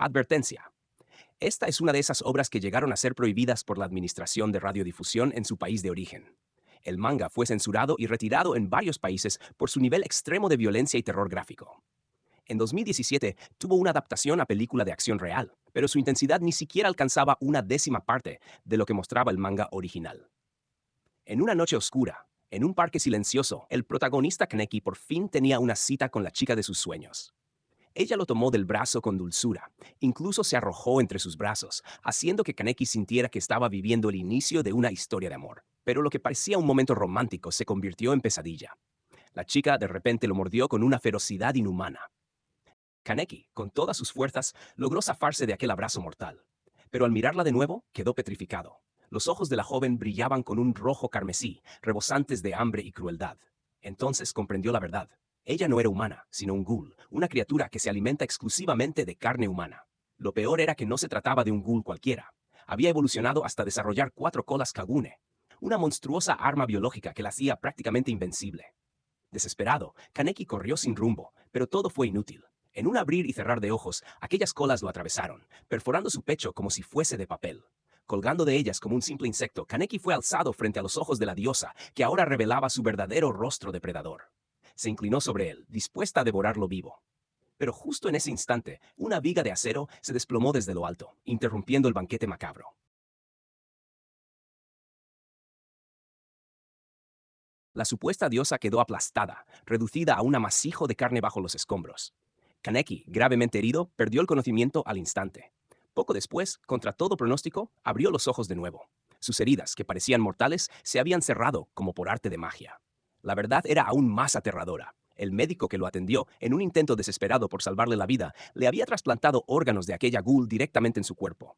Advertencia. Esta es una de esas obras que llegaron a ser prohibidas por la Administración de Radiodifusión en su país de origen. El manga fue censurado y retirado en varios países por su nivel extremo de violencia y terror gráfico. En 2017 tuvo una adaptación a película de acción real, pero su intensidad ni siquiera alcanzaba una décima parte de lo que mostraba el manga original. En una noche oscura, en un parque silencioso, el protagonista Kaneki por fin tenía una cita con la chica de sus sueños. Ella lo tomó del brazo con dulzura, incluso se arrojó entre sus brazos, haciendo que Kaneki sintiera que estaba viviendo el inicio de una historia de amor. Pero lo que parecía un momento romántico se convirtió en pesadilla. La chica de repente lo mordió con una ferocidad inhumana. Kaneki, con todas sus fuerzas, logró zafarse de aquel abrazo mortal. Pero al mirarla de nuevo, quedó petrificado. Los ojos de la joven brillaban con un rojo carmesí, rebosantes de hambre y crueldad. Entonces comprendió la verdad. Ella no era humana, sino un ghoul, una criatura que se alimenta exclusivamente de carne humana. Lo peor era que no se trataba de un ghoul cualquiera. Había evolucionado hasta desarrollar 4 colas Kagune, una monstruosa arma biológica que la hacía prácticamente invencible. Desesperado, Kaneki corrió sin rumbo, pero todo fue inútil. En un abrir y cerrar de ojos, aquellas colas lo atravesaron, perforando su pecho como si fuese de papel. Colgando de ellas como un simple insecto, Kaneki fue alzado frente a los ojos de la diosa, que ahora revelaba su verdadero rostro depredador. Se inclinó sobre él, dispuesta a devorarlo vivo. Pero justo en ese instante, una viga de acero se desplomó desde lo alto, interrumpiendo el banquete macabro. La supuesta diosa quedó aplastada, reducida a un amasijo de carne bajo los escombros. Kaneki, gravemente herido, perdió el conocimiento al instante. Poco después, contra todo pronóstico, abrió los ojos de nuevo. Sus heridas, que parecían mortales, se habían cerrado como por arte de magia. La verdad era aún más aterradora. El médico que lo atendió, en un intento desesperado por salvarle la vida, le había trasplantado órganos de aquella ghoul directamente en su cuerpo.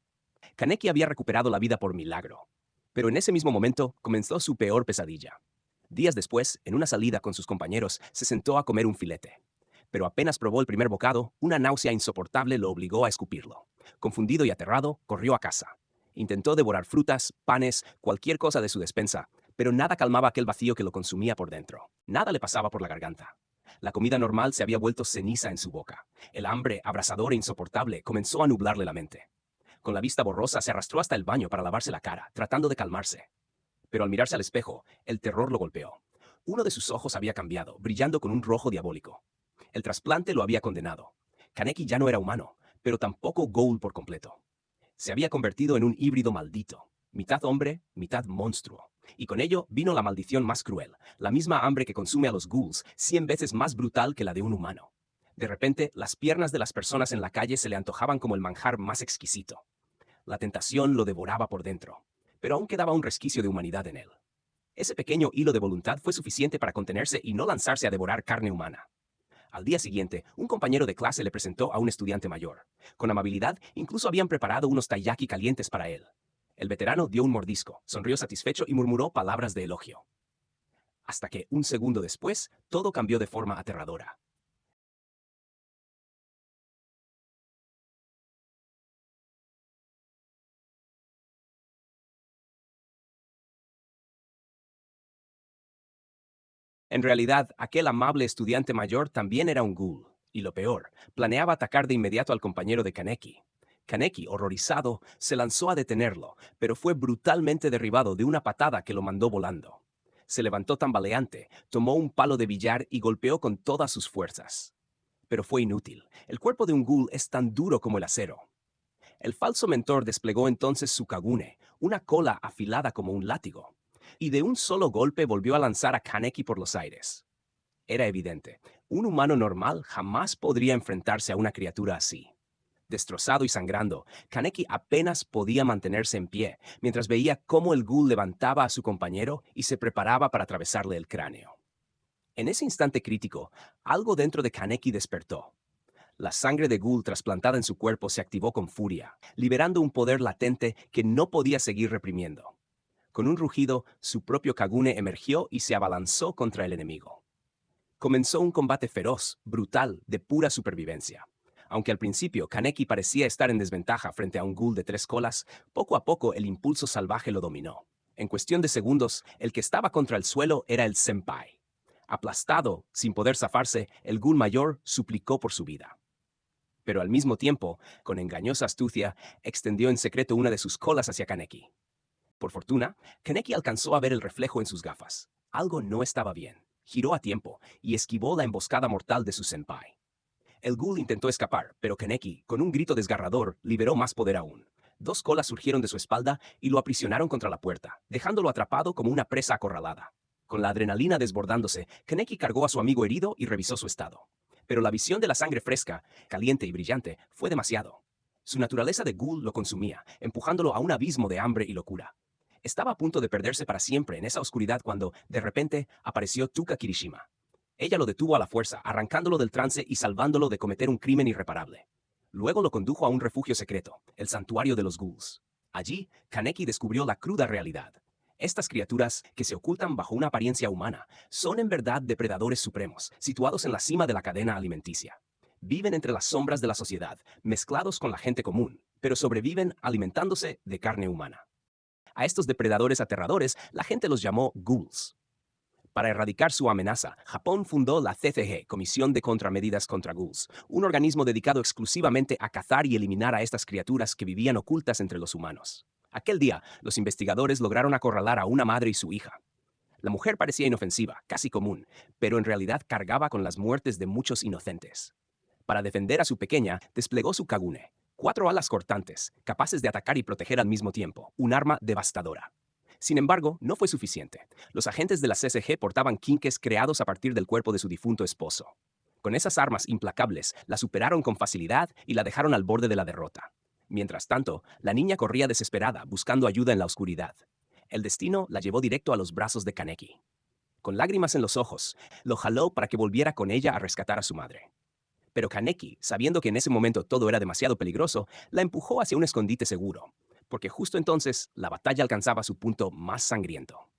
Kaneki había recuperado la vida por milagro. Pero en ese mismo momento comenzó su peor pesadilla. Días después, en una salida con sus compañeros, se sentó a comer un filete. Pero apenas probó el primer bocado, una náusea insoportable lo obligó a escupirlo. Confundido y aterrado, corrió a casa. Intentó devorar frutas, panes, cualquier cosa de su despensa, pero nada calmaba aquel vacío que lo consumía por dentro. Nada le pasaba por la garganta. La comida normal se había vuelto ceniza en su boca. El hambre, abrasadora e insoportable, comenzó a nublarle la mente. Con la vista borrosa, se arrastró hasta el baño para lavarse la cara, tratando de calmarse. Pero al mirarse al espejo, el terror lo golpeó. Uno de sus ojos había cambiado, brillando con un rojo diabólico. El trasplante lo había condenado. Kaneki ya no era humano, pero tampoco ghoul por completo. Se había convertido en un híbrido maldito, mitad hombre, mitad monstruo. Y con ello vino la maldición más cruel, la misma hambre que consume a los ghouls, 100 veces más brutal que la de un humano. De repente, las piernas de las personas en la calle se le antojaban como el manjar más exquisito. La tentación lo devoraba por dentro, pero aún quedaba un resquicio de humanidad en él. Ese pequeño hilo de voluntad fue suficiente para contenerse y no lanzarse a devorar carne humana. Al día siguiente, un compañero de clase le presentó a un estudiante mayor. Con amabilidad, incluso habían preparado unos taiyaki calientes para él. El veterano dio un mordisco, sonrió satisfecho y murmuró palabras de elogio. Hasta que, un segundo después, todo cambió de forma aterradora. En realidad, aquel amable estudiante mayor también era un ghoul, y lo peor, planeaba atacar de inmediato al compañero de Kaneki. Kaneki, horrorizado, se lanzó a detenerlo, pero fue brutalmente derribado de una patada que lo mandó volando. Se levantó tambaleante, tomó un palo de billar y golpeó con todas sus fuerzas. Pero fue inútil. El cuerpo de un ghoul es tan duro como el acero. El falso mentor desplegó entonces su Kagune, una cola afilada como un látigo, y de un solo golpe volvió a lanzar a Kaneki por los aires. Era evidente, un humano normal jamás podría enfrentarse a una criatura así. Destrozado y sangrando, Kaneki apenas podía mantenerse en pie, mientras veía cómo el ghoul levantaba a su compañero y se preparaba para atravesarle el cráneo. En ese instante crítico, algo dentro de Kaneki despertó. La sangre de ghoul trasplantada en su cuerpo se activó con furia, liberando un poder latente que no podía seguir reprimiendo. Con un rugido, su propio Kagune emergió y se abalanzó contra el enemigo. Comenzó un combate feroz, brutal, de pura supervivencia. Aunque al principio Kaneki parecía estar en desventaja frente a un ghoul de 3 colas, poco a poco el impulso salvaje lo dominó. En cuestión de segundos, el que estaba contra el suelo era el senpai. Aplastado, sin poder zafarse, el ghoul mayor suplicó por su vida. pero al mismo tiempo, con engañosa astucia, extendió en secreto una de sus colas hacia Kaneki. Por fortuna, Kaneki alcanzó a ver el reflejo en sus gafas. Algo no estaba bien. Giró a tiempo y esquivó la emboscada mortal de su senpai. El ghoul intentó escapar, pero Kaneki, con un grito desgarrador, liberó más poder aún. Dos colas surgieron de su espalda y lo aprisionaron contra la puerta, dejándolo atrapado como una presa acorralada. Con la adrenalina desbordándose, Kaneki cargó a su amigo herido y revisó su estado. Pero la visión de la sangre fresca, caliente y brillante fue demasiado. Su naturaleza de ghoul lo consumía, empujándolo a un abismo de hambre y locura. Estaba a punto de perderse para siempre en esa oscuridad cuando, de repente, apareció Tuka Kirishima. Ella lo detuvo a la fuerza, arrancándolo del trance y salvándolo de cometer un crimen irreparable. Luego lo condujo a un refugio secreto, el santuario de los ghouls. Allí, Kaneki descubrió la cruda realidad. Estas criaturas, que se ocultan bajo una apariencia humana, son en verdad depredadores supremos, situados en la cima de la cadena alimenticia. Viven entre las sombras de la sociedad, mezclados con la gente común, pero sobreviven alimentándose de carne humana. A estos depredadores aterradores, la gente los llamó ghouls. Para erradicar su amenaza, Japón fundó la CCG, Comisión de Contramedidas contra Ghouls, un organismo dedicado exclusivamente a cazar y eliminar a estas criaturas que vivían ocultas entre los humanos. Aquel día, los investigadores lograron acorralar a una madre y su hija. La mujer parecía inofensiva, casi común, pero en realidad cargaba con las muertes de muchos inocentes. Para defender a su pequeña, desplegó su kagune, 4 alas cortantes, capaces de atacar y proteger al mismo tiempo, un arma devastadora. Sin embargo, no fue suficiente. Los agentes de la CCG portaban quinques creados a partir del cuerpo de su difunto esposo. Con esas armas implacables, la superaron con facilidad y la dejaron al borde de la derrota. Mientras tanto, la niña corría desesperada, buscando ayuda en la oscuridad. El destino la llevó directo a los brazos de Kaneki. Con lágrimas en los ojos, lo jaló para que volviera con ella a rescatar a su madre. Pero Kaneki, sabiendo que en ese momento todo era demasiado peligroso, la empujó hacia un escondite seguro, porque justo entonces la batalla alcanzaba su punto más sangriento.